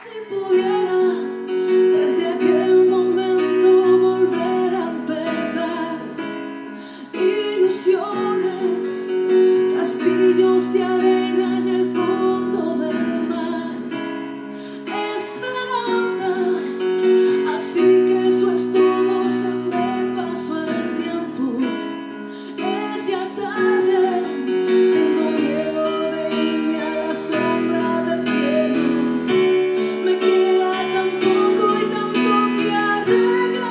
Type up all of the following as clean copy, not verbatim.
Si pudiera desde aquel momento volver a empezar, ilusiones, castillos de arena en el fondo del mar, esperanza, así que eso es todo, se me pasó el tiempo, es ya tarde, tengo miedo de irme a la sombra del cielo, me queda tan poco y tanto que arreglar.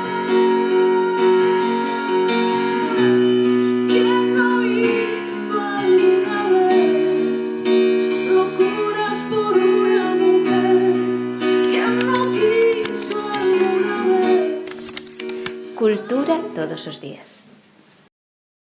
¿Quién no hizo alguna vez locuras por una mujer? ¿Quién no quiso alguna vez? Cultura todos os días.